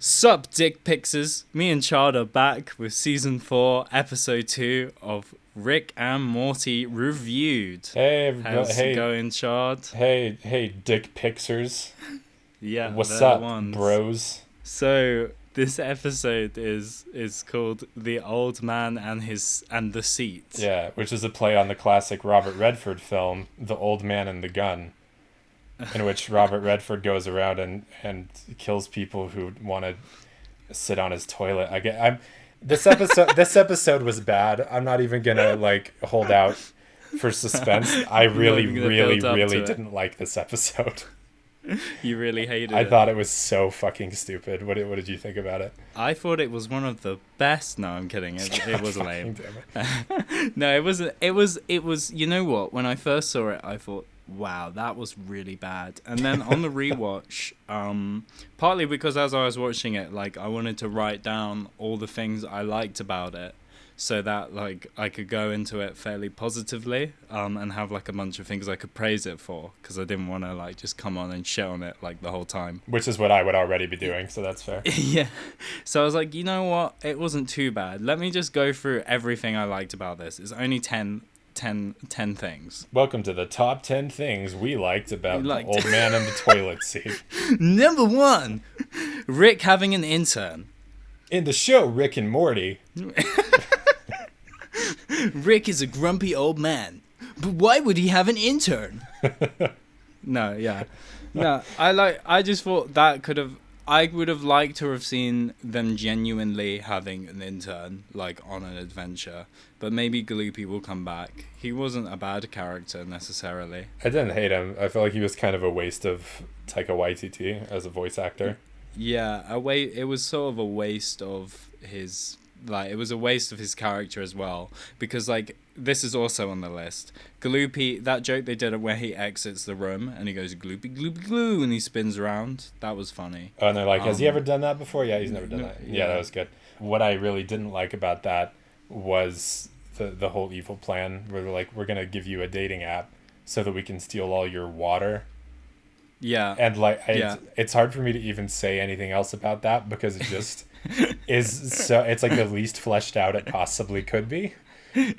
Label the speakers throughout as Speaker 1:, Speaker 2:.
Speaker 1: Sup, dick pixers? Me and Chard are back with season 4, episode 2 of Rick and Morty reviewed.
Speaker 2: Hey, everybody.
Speaker 1: How's it going, Chard?
Speaker 2: Hey, dick pixers.
Speaker 1: Yeah,
Speaker 2: What's
Speaker 1: they're
Speaker 2: up,
Speaker 1: the ones.
Speaker 2: bros?
Speaker 1: So this episode is called "The Old Man and the Seat."
Speaker 2: Yeah, which is a play on the classic Robert Redford film, The Old Man and the Gun, in which Robert Redford goes around and kills people who want to sit on his toilet. This episode was bad. I'm not even gonna hold out for suspense. I really didn't like this episode.
Speaker 1: You really hated it.
Speaker 2: I thought it was so fucking stupid. What did you think about it?
Speaker 1: I thought it was one of the best. No, I'm kidding. It was lame.
Speaker 2: Damn it.
Speaker 1: No, it wasn't. It was. You know what? When I first saw it, I thought, wow, that was really bad. And then on the rewatch, partly because as I was watching it, I wanted to write down all the things I liked about it, so that I could go into it fairly positively, and have a bunch of things I could praise it for, because I didn't want to just come on and shit on it the whole time.
Speaker 2: Which is what I would already be doing, so that's fair.
Speaker 1: Yeah. So I was like, you know what? It wasn't too bad. Let me just go through everything I liked about this. It's only 10 things.
Speaker 2: Welcome to the top 10 things we liked about the old man and the toilet seat.
Speaker 1: Number 1, Rick having an intern.
Speaker 2: In the show Rick and Morty,
Speaker 1: Rick is a grumpy old man, but why would he have an intern? No, I just thought I would have liked to have seen them genuinely having an intern, on an adventure. But maybe Gloopy will come back. He wasn't a bad character, necessarily.
Speaker 2: I didn't hate him. I felt like he was kind of a waste of Taika Waititi as a voice actor.
Speaker 1: Yeah, it was sort of a waste of his... it was a waste of his character as well. Because, this is also on the list. Gloopy, that joke they did where he exits the room and he goes, gloopy, gloopy, gloo, and he spins around. That was funny.
Speaker 2: Oh, and they're like, has he ever done that before? Yeah, he's never done that. Yeah, that was good. What I really didn't like about that was the whole evil plan where they're like, we're going to give you a dating app so that we can steal all your water.
Speaker 1: Yeah.
Speaker 2: And, it's hard for me to even say anything else about that because it just is so... It's, the least fleshed out it possibly could be.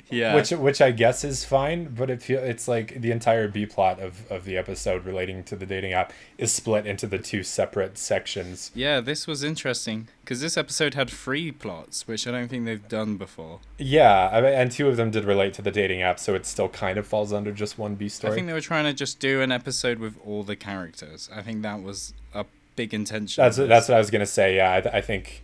Speaker 1: Yeah.
Speaker 2: Which I guess is fine, but it's the entire B plot of the episode relating to the dating app is split into the two separate sections.
Speaker 1: Yeah, this was interesting because this episode had 3 plots, which I don't think they've done before.
Speaker 2: Yeah, and 2 of them did relate to the dating app, so it still kind of falls under just one B story.
Speaker 1: I think they were trying to just do an episode with all the characters. I think that was a big intention.
Speaker 2: That's what I was gonna say. Yeah, I think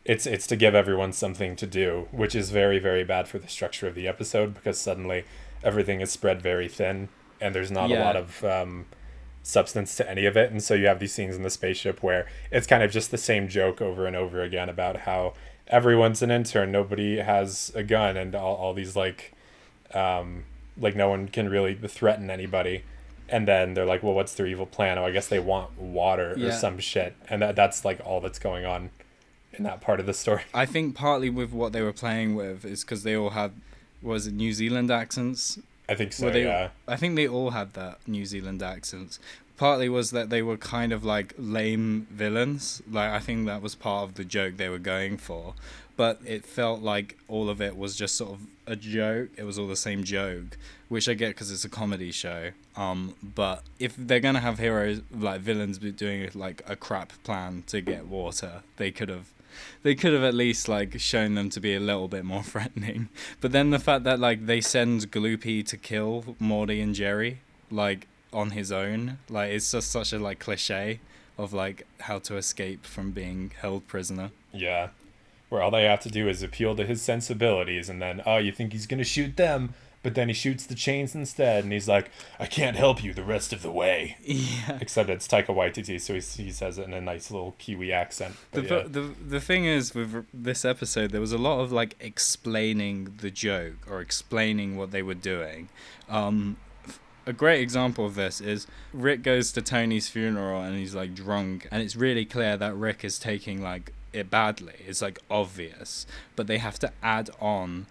Speaker 2: it's to give everyone something to do, which is very, very bad for the structure of the episode because suddenly everything is spread very thin and there's not a lot of substance to any of it. And so you have these scenes in the spaceship where it's kind of just the same joke over and over again about how everyone's an intern, nobody has a gun, and all these no one can really threaten anybody. And then they're like, well, what's their evil plan? Oh, I guess they want water or some shit. And that's all that's going on in that part of the story.
Speaker 1: I think partly with what they were playing with is because they all had, was it New Zealand accents?
Speaker 2: I think so, yeah.
Speaker 1: I think they all had that New Zealand accents. Partly was that they were kind of lame villains. I think that was part of the joke they were going for. But it felt like all of it was just sort of a joke. It was all the same joke, which I get because it's a comedy show. But if they're going to have heroes, villains doing a crap plan to get water, they could have at least shown them to be a little bit more threatening. But then the fact that they send Gloopy to kill Morty and Jerry on his own, it's just such a cliche of how to escape from being held prisoner.
Speaker 2: Yeah, where all they have to do is appeal to his sensibilities, and then you think he's gonna shoot them, but then he shoots the chains instead, and he's like, I can't help you the rest of the way.
Speaker 1: Yeah.
Speaker 2: Except it's Taika Waititi, so he says it in a nice little Kiwi accent.
Speaker 1: The thing is, with this episode, there was a lot of explaining the joke or explaining what they were doing. A great example of this is Rick goes to Tony's funeral and he's drunk, and it's really clear that Rick is taking it badly. It's obvious, but they have to add on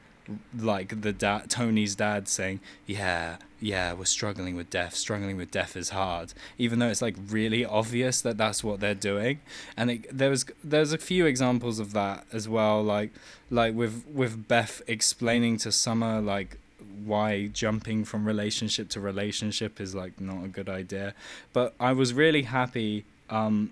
Speaker 1: like the dad, Tony's dad, saying, "Yeah, yeah, we're struggling with death. Struggling with death is hard," even though it's like really obvious that that's what they're doing. And there's a few examples of that as well, like with Beth explaining to Summer like why jumping from relationship to relationship is like not a good idea. But I was really happy and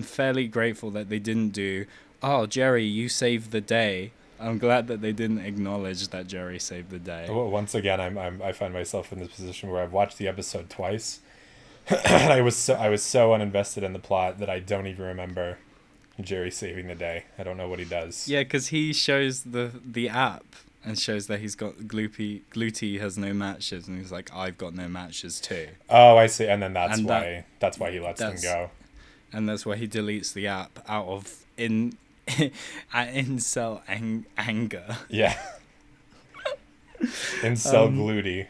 Speaker 1: fairly grateful that they didn't do, "Oh, Jerry, you saved the day." I'm glad that they didn't acknowledge that Jerry saved the day.
Speaker 2: Well, once again, I find myself in this position where I've watched the episode twice, and I was so uninvested in the plot that I don't even remember Jerry saving the day. I don't know what he does.
Speaker 1: Yeah, because he shows the app and shows that he's got Gluty has no matches, and he's like, "I've got no matches too."
Speaker 2: Oh, I see. And then that's why he lets them go.
Speaker 1: And that's why he deletes the app out of incel anger.
Speaker 2: Yeah. Incel Gluty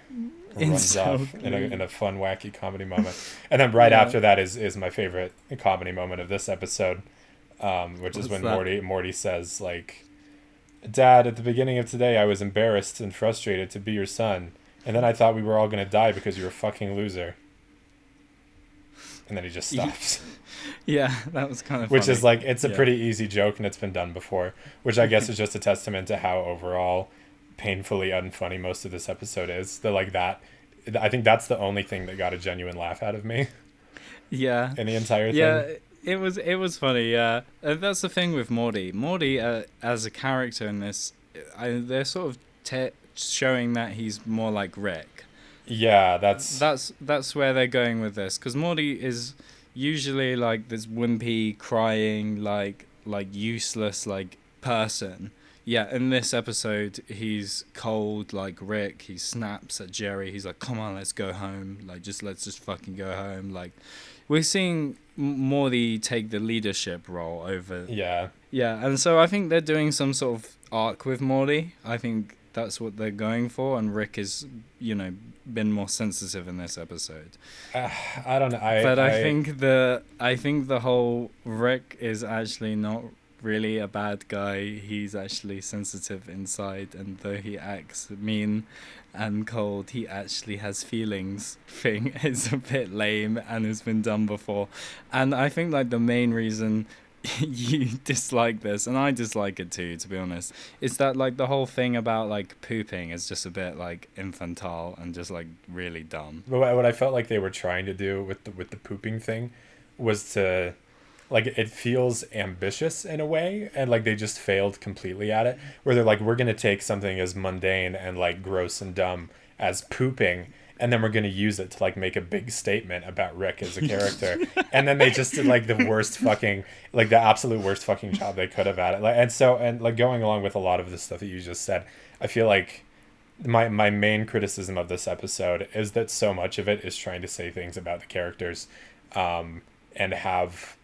Speaker 2: runs off in a fun, wacky comedy moment. And then right after that is my favorite comedy moment of this episode, which is when Morty says, like, "Dad, at the beginning of today, I was embarrassed and frustrated to be your son. And then I thought we were all going to die because you're a fucking loser." And then he just stops.
Speaker 1: Yeah, that was kind of
Speaker 2: Which
Speaker 1: funny.
Speaker 2: is like, it's a pretty easy joke and it's been done before, which I guess is just a testament to how overall painfully unfunny most of this episode is. I think that's the only thing that got a genuine laugh out of me.
Speaker 1: Yeah.
Speaker 2: In the entire thing.
Speaker 1: Yeah, it was funny, yeah. That's the thing with Morty. Morty, as a character in this, they're sort of showing that he's more like Rick.
Speaker 2: Yeah,
Speaker 1: that's where they're going with this, because Morty is usually like this wimpy, crying, like useless like person. Yeah, in this episode he's cold like Rick. He snaps at Jerry. He's like, "Come on, let's go home. Like, let's just fucking go home." Like, we're seeing Morty take the leadership role over.
Speaker 2: Yeah,
Speaker 1: and so I think they're doing some sort of arc with Morty. I think that's what they're going for, and Rick is, been more sensitive in this episode.
Speaker 2: I don't know.
Speaker 1: I think the whole Rick is actually not really a bad guy. He's actually sensitive inside, and though he acts mean and cold, he actually has feelings. Thing is a bit lame and has been done before, and I think like the main reason you dislike this, and I dislike it too, to be honest, is that like the whole thing about like pooping is just a bit like infantile and just like really dumb.
Speaker 2: But what I felt like they were trying to do with the pooping thing was to, like, it feels ambitious in a way, and like they just failed completely at it, where they're like, we're gonna take something as mundane and like gross and dumb as pooping, and then we're going to use it to like make a big statement about Rick as a character. And then they just did like the absolute worst fucking job they could have at it. Like, going along with a lot of the stuff that you just said, I feel like my main criticism of this episode is that so much of it is trying to say things about the characters, and have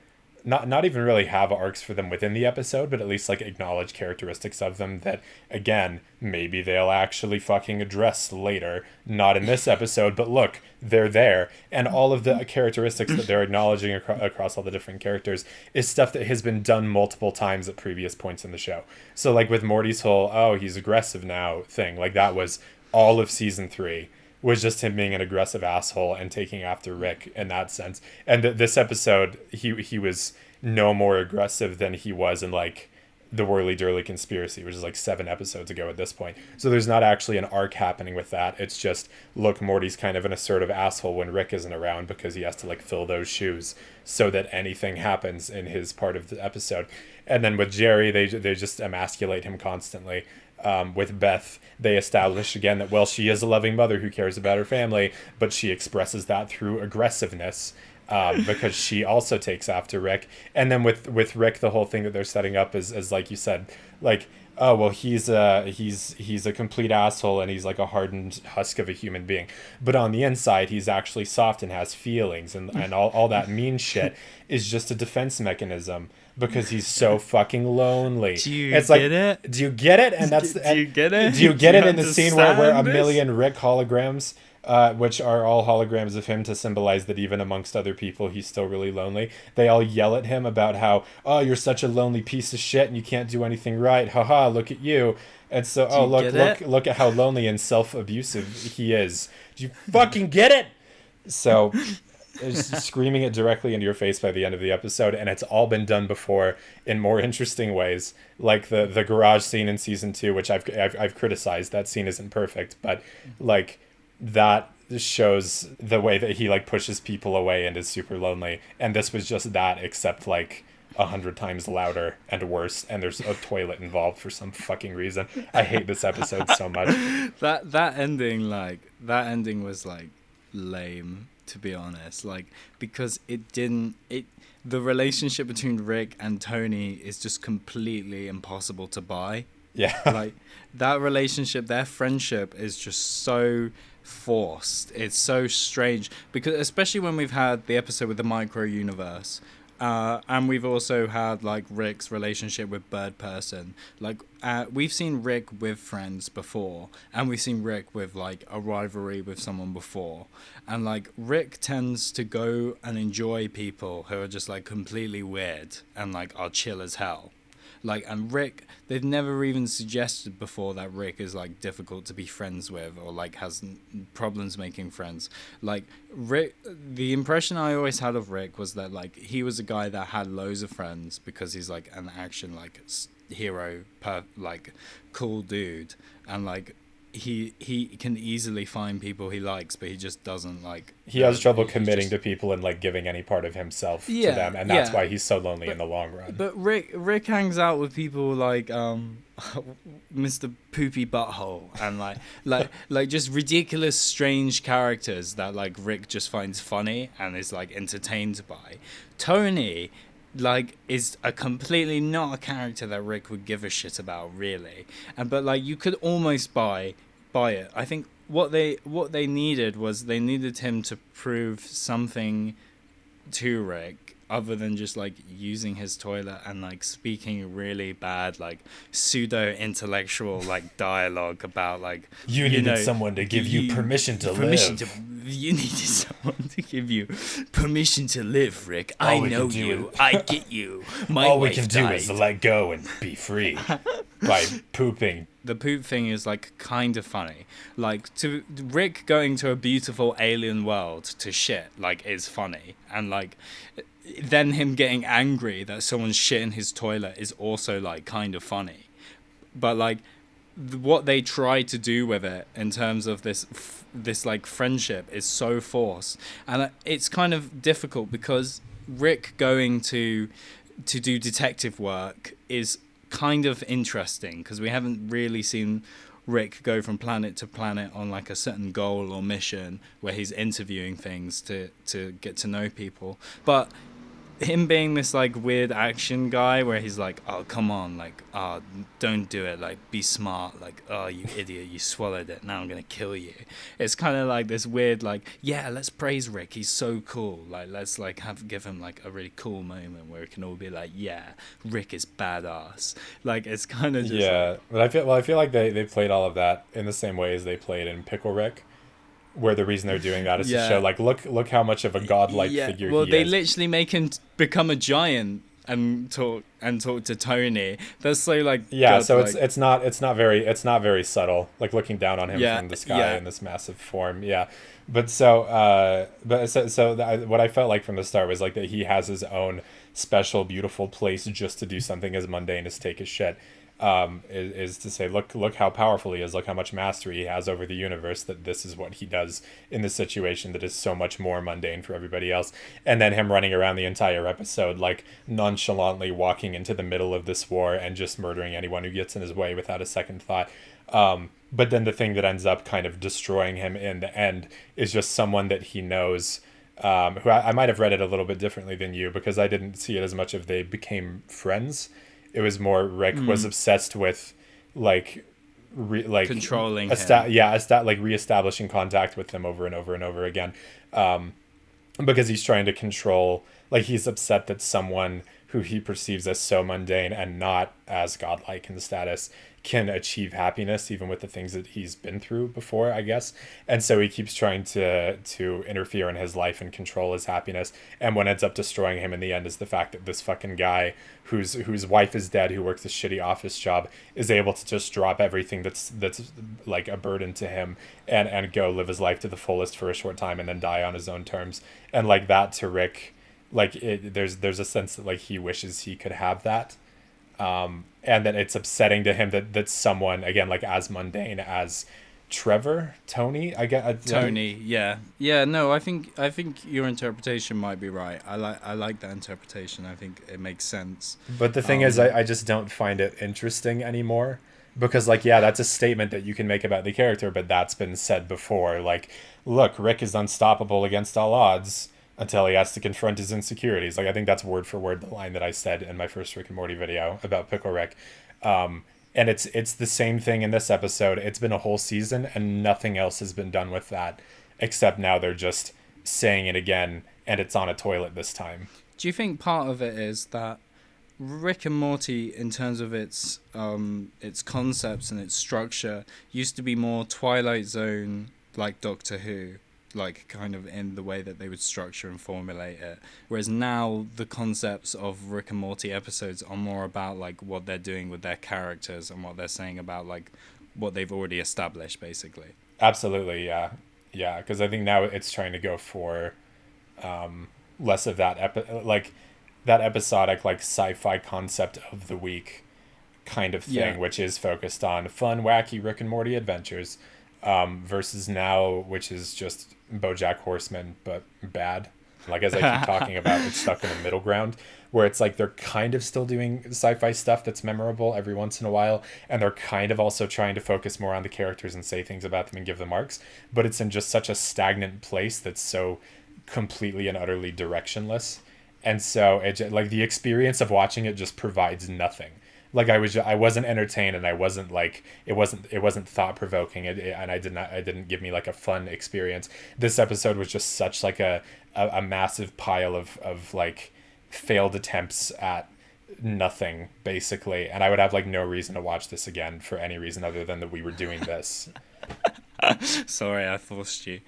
Speaker 2: not even really have arcs for them within the episode, but at least like acknowledge characteristics of them that, again, maybe they'll actually fucking address later. Not in this episode, but look, they're there. And all of the characteristics that they're acknowledging across all the different characters is stuff that has been done multiple times at previous points in the show. So like with Morty's whole, "Oh, he's aggressive now" thing, like that was all of season 3. Was just him being an aggressive asshole and taking after Rick in that sense. And this episode, he was no more aggressive than he was in like the Whirly Durly Conspiracy, which is like 7 episodes ago at this point. So there's not actually an arc happening with that. It's just, look, Morty's kind of an assertive asshole when Rick isn't around because he has to like fill those shoes so that anything happens in his part of the episode. And then with Jerry, they just emasculate him constantly. With Beth, they establish again that, well, she is a loving mother who cares about her family, but she expresses that through aggressiveness, because she also takes after Rick. And then with Rick, the whole thing that they're setting up is like you said, like, oh, well, he's a complete asshole and he's like a hardened husk of a human being, but on the inside he's actually soft and has feelings, and all that mean shit is just a defense mechanism. because he's so fucking lonely.
Speaker 1: Do you
Speaker 2: it's
Speaker 1: get it?
Speaker 2: Do you get it? And that's
Speaker 1: Do you get it?
Speaker 2: Do you get it in the scene where a
Speaker 1: understand this?
Speaker 2: million Rick holograms, which are all holograms of him to symbolize that even amongst other people, he's still really lonely. They all yell at him about how, oh, you're such a lonely piece of shit and you can't do anything right. Haha, look at you. And so, oh, look at how lonely and self-abusive he is. Do you fucking get it? So, it's screaming it directly into your face by the end of the episode, and it's all been done before in more interesting ways, like the garage scene in season 2, which I've criticized. That scene isn't perfect, but like that shows the way that he like pushes people away and is super lonely. And this was just that, except like 100 times louder and worse, and there's a toilet involved for some fucking reason. I hate this episode so much.
Speaker 1: That ending was like lame, to be honest, like, because the relationship between Rick and Tony is just completely impossible to buy.
Speaker 2: Yeah.
Speaker 1: Like, that relationship, their friendship is just so forced. It's so strange, because especially when we've had the episode with the micro universe, and we've also had like Rick's relationship with Bird Person. Like, we've seen Rick with friends before, and we've seen Rick with like a rivalry with someone before. And like, Rick tends to go and enjoy people who are just like completely weird and like are chill as hell. Like, and Rick, they've never even suggested before that Rick is like difficult to be friends with, or like has problems making friends. Like, Rick, the impression I always had of Rick was that like he was a guy that had loads of friends because he's like an action like hero, like cool dude, and like he can easily find people he likes, but he just doesn't like.
Speaker 2: He has trouble committing to people and like giving any part of himself to them, and that's why he's so lonely in the long run.
Speaker 1: But Rick hangs out with people like Mr. Poopy Butthole and like just ridiculous, strange characters that like Rick just finds funny and is like entertained by. Tony, like, is a completely not a character that Rick would give a shit about, really. But like, you could almost buy it. I think what they needed was they needed him to prove something to Rick other than just like using his toilet and like speaking really bad like pseudo intellectual like dialogue about like
Speaker 2: you needed someone to give you permission to live.
Speaker 1: You needed someone to give you permission to live, Rick. I know you. I get you.
Speaker 2: All we can do is let go and be free by pooping.
Speaker 1: The poop thing is like kind of funny. Like, to Rick going to a beautiful alien world to shit like is funny, and like then him getting angry that someone's shit in his toilet is also like kind of funny. But like what they try to do with it in terms of this like friendship is so forced, and it's kind of difficult because Rick going to do detective work is kind of interesting because we haven't really seen Rick go from planet to planet on like a certain goal or mission where he's interviewing things to get to know people. But him being this like weird action guy where he's like, oh come on, like, oh don't do it, like be smart, like, oh you idiot, you swallowed it, now I'm gonna kill you. It's kind of like this weird like, yeah, let's praise Rick, he's so cool, like let's like give him like a really cool moment where it can all be like, yeah, Rick is badass. Like, it's kind of just
Speaker 2: but I feel like they played all of that in the same way as they played in Pickle Rick, where the reason they're doing that is to show like, look how much of a godlike figure he is.
Speaker 1: They literally make him become a giant and talk to Tony. That's so like
Speaker 2: so it's not very subtle, like looking down on him from the sky in this massive form. But what I felt like from the start was like that he has his own special beautiful place just to do something as mundane as take a shit. Is to say, look how powerful he is, look how much mastery he has over the universe, that this is what he does in this situation that is so much more mundane for everybody else. And then him running around the entire episode, like nonchalantly walking into the middle of this war and just murdering anyone who gets in his way without a second thought. But then the thing that ends up kind of destroying him in the end is just someone that he knows, who I might have read it a little bit differently than you, because I didn't see it as much of they became friends. It was more Rick was obsessed with
Speaker 1: controlling him.
Speaker 2: Reestablishing contact with him over and over and over again, because he's trying to control. Like, he's upset that someone who he perceives as so mundane and not as godlike in status, can achieve happiness even with the things that he's been through before, I guess. And so he keeps trying to interfere in his life and control his happiness. And what ends up destroying him in the end is the fact that this fucking guy whose wife is dead, who works a shitty office job, is able to just drop everything that's like a burden to him and go live his life to the fullest for a short time and then die on his own terms. And like that to Rick, like there's a sense that like he wishes he could have that. And then it's upsetting to him that someone, again, like as mundane as Tony, I get
Speaker 1: Tony, yeah. No, I think your interpretation might be right. I like that interpretation. I think it makes sense.
Speaker 2: But the thing is, I just don't find it interesting anymore, because like, yeah, that's a statement that you can make about the character, but that's been said before. Like, look, Rick is unstoppable against all odds until he has to confront his insecurities. Like, I think that's word for word the line that I said in my first Rick and Morty video about Pickle Rick. And it's the same thing in this episode. It's been a whole season and nothing else has been done with that, except now they're just saying it again, and it's on a toilet this time.
Speaker 1: Do you think part of it is that Rick and Morty, in terms of its concepts and its structure, used to be more Twilight Zone, like Doctor Who, like kind of in the way that they would structure and formulate it, whereas now the concepts of Rick and Morty episodes are more about like what they're doing with their characters and what they're saying about like what they've already established, basically.
Speaker 2: Absolutely, yeah, because I think now it's trying to go for less of that that episodic like sci-fi concept of the week kind of thing, which is focused on fun, wacky Rick and Morty adventures, versus now, which is just BoJack Horseman but bad. Like, as I keep talking about, it's stuck in a middle ground where it's like they're kind of still doing sci-fi stuff that's memorable every once in a while, and they're kind of also trying to focus more on the characters and say things about them and give them arcs, but it's in just such a stagnant place that's so completely and utterly directionless. And so it, like, the experience of watching it just provides nothing. Like, I wasn't entertained, and I wasn't like, it wasn't thought provoking, and it didn't give me like a fun experience. This episode was just such like a massive pile of like failed attempts at nothing, basically. And I would have like no reason to watch this again for any reason other than that we were doing this.
Speaker 1: Sorry, I forced you.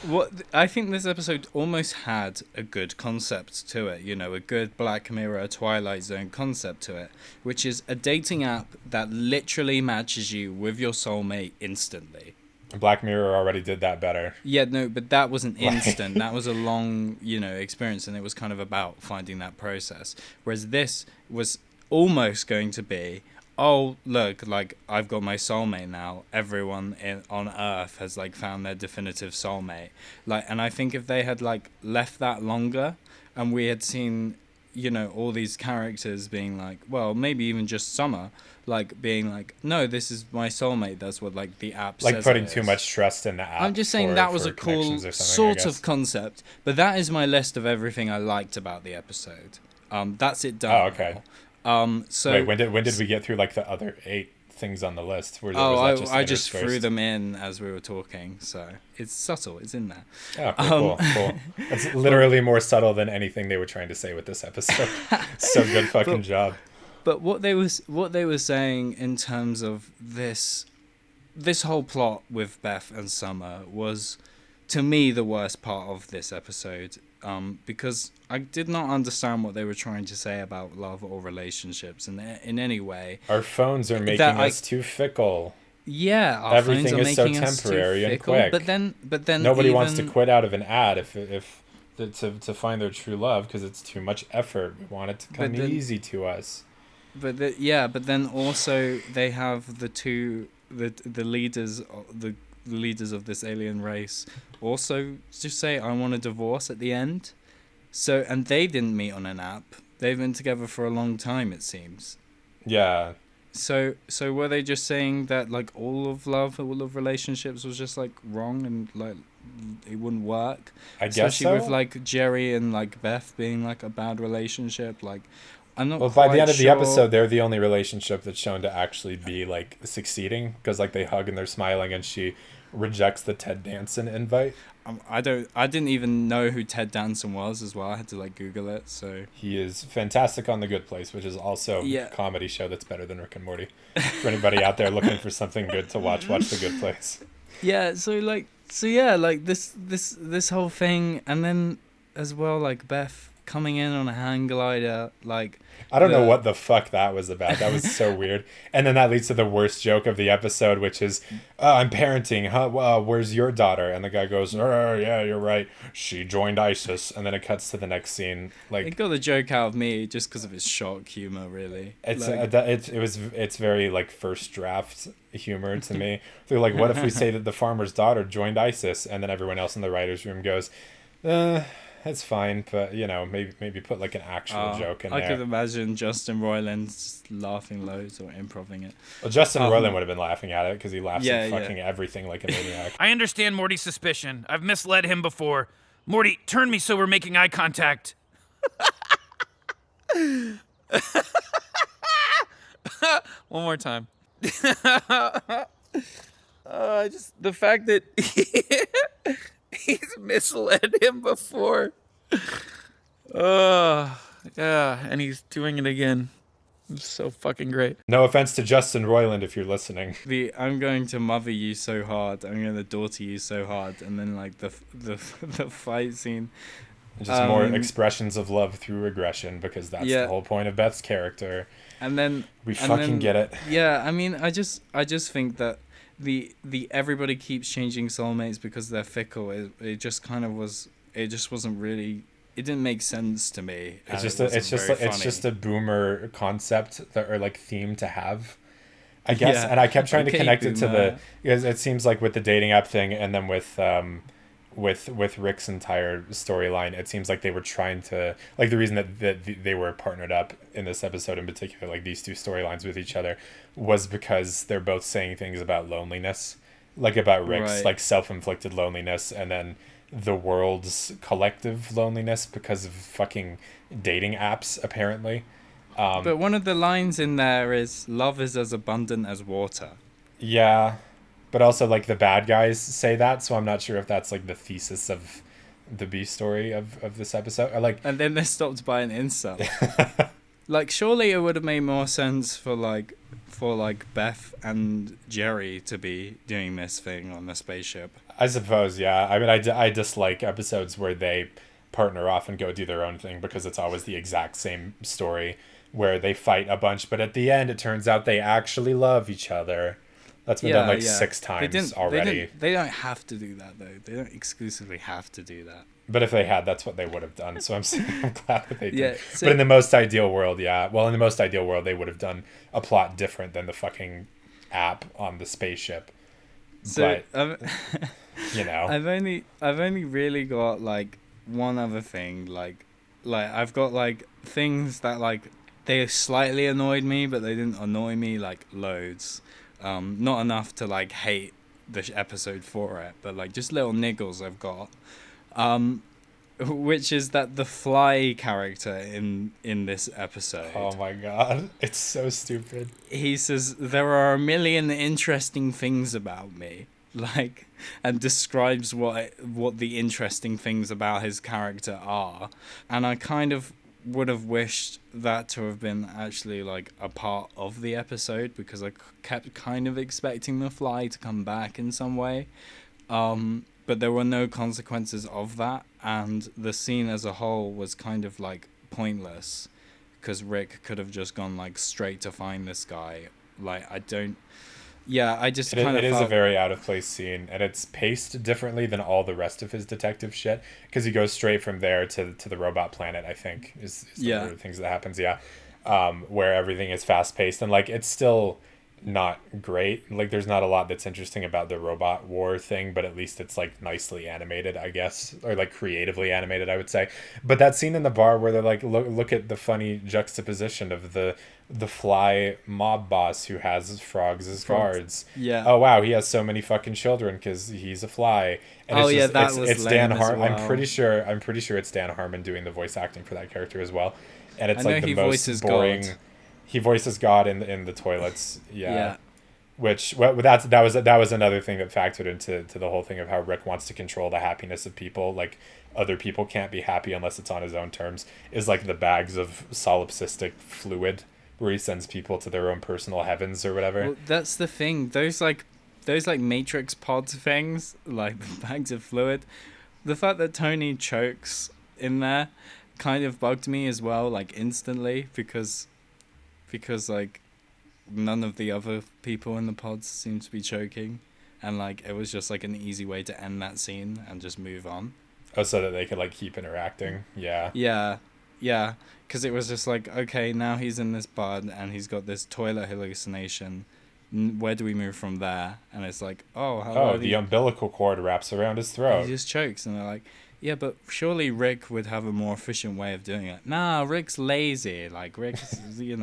Speaker 1: What I think this episode almost had a good concept to it, you know, a good Black Mirror, Twilight Zone concept to it, which is a dating app that literally matches you with your soulmate instantly.
Speaker 2: Black Mirror already did that better.
Speaker 1: Yeah, no, but that wasn't instant. That was a long, experience, and it was kind of about finding that process. Whereas this was almost going to be, oh, look, like, I've got my soulmate now. Everyone on Earth has, like, found their definitive soulmate. Like, and I think if they had, like, left that longer and we had seen, all these characters being like, well, maybe even just Summer, like, being like, no, this is my soulmate. That's what, like, the app says.
Speaker 2: Like, putting too much trust in the app.
Speaker 1: I'm just saying that was a cool sort of concept. But that is my list of everything I liked about the episode. That's it done.
Speaker 2: Oh, okay.
Speaker 1: So
Speaker 2: wait, when did we get through like the other 8 things on the list?
Speaker 1: I just threw them in as we were talking, so it's subtle. It's in there.
Speaker 2: Oh, cool. That's literally more subtle than anything they were trying to say with this episode. So good fucking job.
Speaker 1: But what they were saying in terms of this whole plot with Beth and Summer was, to me, the worst part of this episode. Because I did not understand what they were trying to say about love or relationships in any way.
Speaker 2: Our phones are making us too fickle.
Speaker 1: Yeah,
Speaker 2: everything is so temporary and quick.
Speaker 1: But then
Speaker 2: nobody wants to quit out of an ad if to find their true love, because it's too much effort. We want it to come easy to us.
Speaker 1: But then also they have the leaders of this alien race also just say, I want a divorce at the end. So, and they didn't meet on an app. They've been together for a long time, it seems.
Speaker 2: Yeah.
Speaker 1: So were they just saying that, like, all of relationships was just, like, wrong and, like, it wouldn't work?
Speaker 2: I guess so.
Speaker 1: Especially with, like, Jerry and, like, Beth being, like, a bad relationship. Like, I'm not
Speaker 2: Well, by the end of the episode, they're the only relationship that's shown to actually be, like, succeeding. Because, like, they hug and they're smiling and she rejects the Ted Danson invite.
Speaker 1: I didn't even know who Ted Danson was as well. I had to like Google it. So
Speaker 2: he is fantastic on The Good Place, which is also a comedy show that's better than Rick and Morty. For anybody out there looking for something good to watch The Good Place.
Speaker 1: Yeah, like this whole thing, and then as well, like Beth coming in on a hang glider, like
Speaker 2: I don't know what the fuck that was about. That was so weird. And then that leads to the worst joke of the episode, which is, I'm parenting, huh? Well, where's your daughter? And the guy goes, yeah, you're right. She joined ISIS. And then it cuts to the next scene. Like,
Speaker 1: it got the joke out of me just because of its shock humor, really.
Speaker 2: It's it's very like first draft humor to me. They're like, what if we say that the farmer's daughter joined ISIS? And then everyone else in the writer's room goes, it's fine, but maybe put like an actual joke in there.
Speaker 1: I could imagine Justin Roiland laughing loads or improving it.
Speaker 2: Well, Justin Roiland would have been laughing at it because he laughs at fucking everything like a maniac.
Speaker 3: I understand Morty's suspicion. I've misled him before. Morty, turn me so we're making eye contact. One more time. Just the fact that he's misled him before. Yeah, and he's doing it again. It's so fucking great.
Speaker 2: No offense to Justin Roiland if you're listening.
Speaker 1: I'm going to mother you so hard. I'm going to daughter you so hard, and then like the fight scene.
Speaker 2: Just more expressions of love through aggression, because that's the whole point of Beth's character.
Speaker 1: And then
Speaker 2: we fucking get it.
Speaker 1: Yeah, I mean, I just think that the everybody keeps changing soulmates because they're fickle. It just kind of was. It just wasn't really. It didn't make sense to me.
Speaker 2: It's just a boomer concept or like theme to have, I guess. Yeah. And I kept trying to connect it to because it seems like with the dating app thing, and then with Rick's entire storyline, it seems like they were trying to, like, the reason that they were partnered up in this episode in particular, like these two storylines with each other, was because they're both saying things about loneliness, like about Rick's like self-inflicted loneliness, and then the world's collective loneliness because of fucking dating apps, apparently.
Speaker 1: But one of the lines in there is, love is as abundant as water.
Speaker 2: Yeah. But also, like, the bad guys say that, so I'm not sure if that's, like, the thesis of the B story of this episode. Or, like,
Speaker 1: and then they're stopped by an insult. Like, surely it would have made more sense for Beth and Jerry to be doing this thing on the spaceship.
Speaker 2: I suppose, yeah. I mean, I dislike episodes where they partner off and go do their own thing, because it's always the exact same story where they fight a bunch, but at the end it turns out they actually love each other. That's been done 6 times already.
Speaker 1: They don't have to do that, though. They don't exclusively have to do that.
Speaker 2: But if they had, that's what they would have done. So I'm glad that they did. Yeah, so, but in the most ideal world, in the most ideal world, they would have done a plot different than the fucking app on the spaceship.
Speaker 1: So,
Speaker 2: but,
Speaker 1: I've only really got, like, one other thing. Like I've got, like, things that, like, they slightly annoyed me, but they didn't annoy me, like, loads. Not enough to like hate the episode for it, but like just little niggles I've got, which is that the Fly character in this episode.
Speaker 2: Oh my god, it's so stupid.
Speaker 1: He says there are a million interesting things about me, like, and describes what the interesting things about his character are, and I kind of would have wished that to have been actually like a part of the episode, because I kept kind of expecting the Fly to come back in some way, but there were no consequences of that, and the scene as a whole was kind of like pointless, because Rick could have just gone like straight to find this guy. Like, I just kind of
Speaker 2: it is a very out of place scene, and it's paced differently than all the rest of his detective shit, because he goes straight from there to the robot planet, I think is one of the things that happens, where everything is fast paced, and like it's still not great. Like, there's not a lot that's interesting about the robot war thing, but at least it's like nicely animated, I guess, or like creatively animated, I would say. But that scene in the bar where they're like, look at the funny juxtaposition of the Fly mob boss who has frogs as guards.
Speaker 1: Yeah.
Speaker 2: Oh wow, he has so many fucking children because he's a fly. And it's Dan Harmon. Well. I'm pretty sure it's Dan Harmon doing the voice acting for that character as well. And it's like the most boring. God. He voices God in the toilets. Yeah. Which that was another thing that factored into the whole thing of how Rick wants to control the happiness of people. Like, other people can't be happy unless it's on his own terms. Is like the bags of solipsistic fluid where he sends people to their own personal heavens or whatever.
Speaker 1: Well, that's the thing. Those Matrix pod things, like the bags of fluid. The fact that Tony chokes in there kind of bugged me as well, like instantly, because like none of the other people in the pods seem to be choking, and like it was just like an easy way to end that scene and just move on.
Speaker 2: Oh, so that they could like keep interacting. Yeah.
Speaker 1: Yeah, because it was just like, okay, now he's in this pod and he's got this toilet hallucination. Where do we move from there? And it's like,
Speaker 2: the umbilical cord wraps around his throat.
Speaker 1: He just chokes, and they're like, yeah, but surely Rick would have a more efficient way of doing it. Nah, Rick's lazy. Like, Rick's, he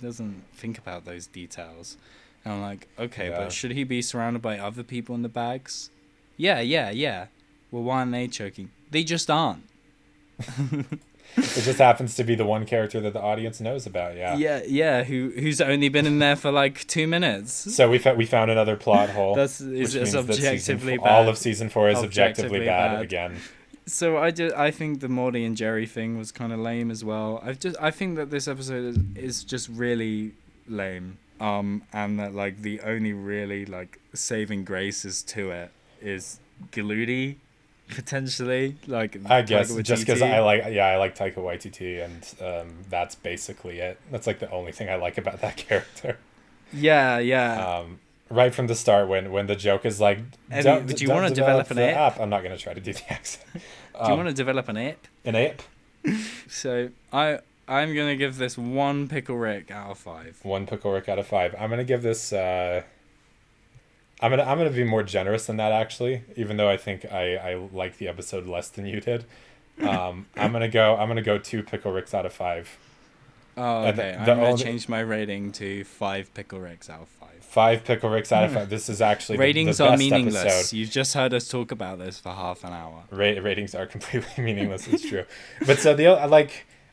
Speaker 1: doesn't think about those details. And I'm like, okay, but should he be surrounded by other people in the bags? Yeah. Well, why aren't they choking? They just aren't.
Speaker 2: It just happens to be the one character that the audience knows about,
Speaker 1: Yeah, who's only been in there for like 2 minutes.
Speaker 2: So we found another plot hole.
Speaker 1: It's objectively bad.
Speaker 2: All of season 4 is objectively bad again.
Speaker 1: So I think the Morty and Jerry thing was kind of lame as well. I think that this episode is just really lame. And that like the only really like saving graces to it is Galudi. Potentially, like,
Speaker 2: I guess just because I like Taika Waititi, and that's basically it. That's like the only thing I like about that character.
Speaker 1: Yeah.
Speaker 2: Right from the start, when the joke is like,
Speaker 1: do you want to develop an app?
Speaker 2: I'm not gonna try to do the accent.
Speaker 1: Do you want to develop an app?
Speaker 2: An app?
Speaker 1: So I'm gonna give this 1 Pickle Rick out of 5.
Speaker 2: 1 Pickle Rick out of 5. I'm gonna give this. I'm gonna be more generous than that, actually, even though I think I like the episode less than you did. I'm gonna go 2 Pickle Ricks out of 5.
Speaker 1: Oh, okay. I'm gonna change my rating to 5 Pickle Ricks out of 5.
Speaker 2: 5 Pickle Ricks out of 5. This is actually
Speaker 1: ratings
Speaker 2: the best
Speaker 1: are meaningless.
Speaker 2: Episode.
Speaker 1: You've just heard us talk about this for half an hour.
Speaker 2: Ratings are completely meaningless. It's true, but so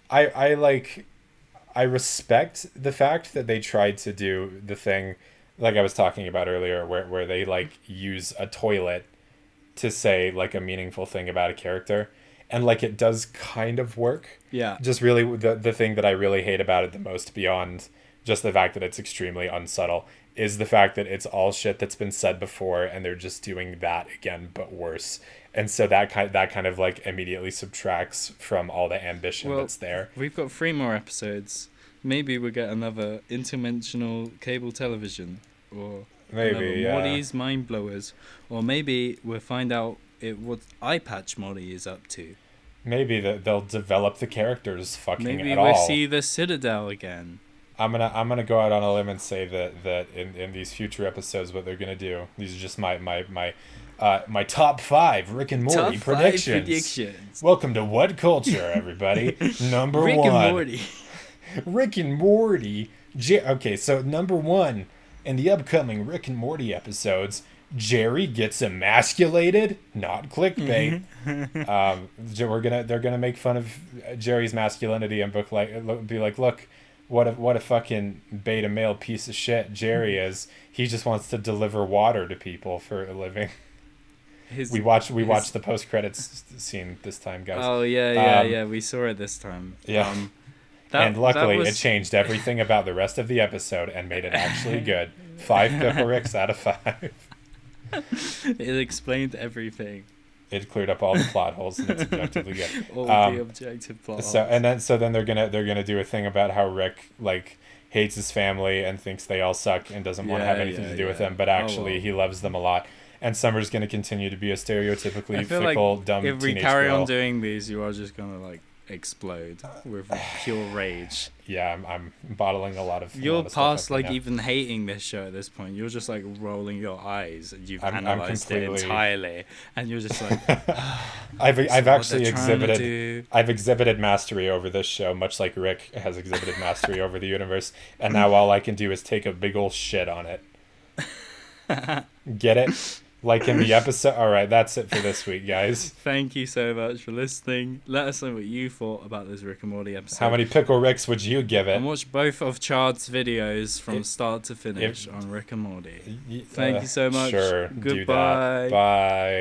Speaker 2: I respect the fact that they tried to do the thing, like I was talking about earlier, where they like use a toilet to say like a meaningful thing about a character, and like it does kind of work.
Speaker 1: Yeah.
Speaker 2: Just really the thing that I really hate about it the most, beyond just the fact that it's extremely unsubtle, is the fact that it's all shit that's been said before, and they're just doing that again but worse. And so that kind of like immediately subtracts from all the ambition that's there.
Speaker 1: We've got 3 more episodes. Maybe we'll get another interdimensional cable television, or
Speaker 2: maybe
Speaker 1: Morty's Mind Blowers, or maybe we'll find out what Eye Patch Morty is up to.
Speaker 2: Maybe they'll develop the characters fucking
Speaker 1: maybe
Speaker 2: at all.
Speaker 1: Maybe we'll see the Citadel again.
Speaker 2: I'm gonna go out on a limb and say that in these future episodes, what they're gonna do. These are just my top 5 Rick and Morty predictions. Welcome to What Culture, everybody. Number 1.
Speaker 1: Rick and Morty.
Speaker 2: Rick and Morty. Okay, so number 1 in the upcoming Rick and Morty episodes, Jerry gets emasculated. Not clickbait. They're gonna make fun of Jerry's masculinity and be like, look, what a fucking beta male piece of shit Jerry is. He just wants to deliver water to people for a living. We watched the post credits scene this time, guys.
Speaker 1: Oh yeah. We saw it this time.
Speaker 2: Yeah. And luckily, it changed everything about the rest of the episode and made it actually good. 5 Pickle Ricks out of 5.
Speaker 1: It explained everything.
Speaker 2: It cleared up all the plot holes, and it's objectively good.
Speaker 1: All the objective plot holes.
Speaker 2: So then they're gonna do a thing about how Rick like hates his family and thinks they all suck and doesn't want to have anything to do with them, but actually he loves them a lot. And Summer's gonna continue to be a stereotypically fickle, dumb teenage girl.
Speaker 1: If we carry on doing these, you are just gonna like explode with pure rage.
Speaker 2: Yeah, I'm bottling a lot of.
Speaker 1: You're past like even hating this show at this point. You're just like rolling your eyes, and you've analyzed it entirely, and you're just like.
Speaker 2: I've actually exhibited mastery over this show, much like Rick has exhibited mastery over the universe, and now all I can do is take a big ol' shit on it. Get it? Like in the episode. All right, that's it for this week, guys.
Speaker 1: Thank you so much for listening. Let us know what you thought about this Rick and Morty episode.
Speaker 2: How many Pickle Ricks would you give it?
Speaker 1: And watch both of Chard's videos from start to finish on Rick and Morty. Thank you so much.
Speaker 2: Sure.
Speaker 1: Goodbye.
Speaker 2: Do that. Bye.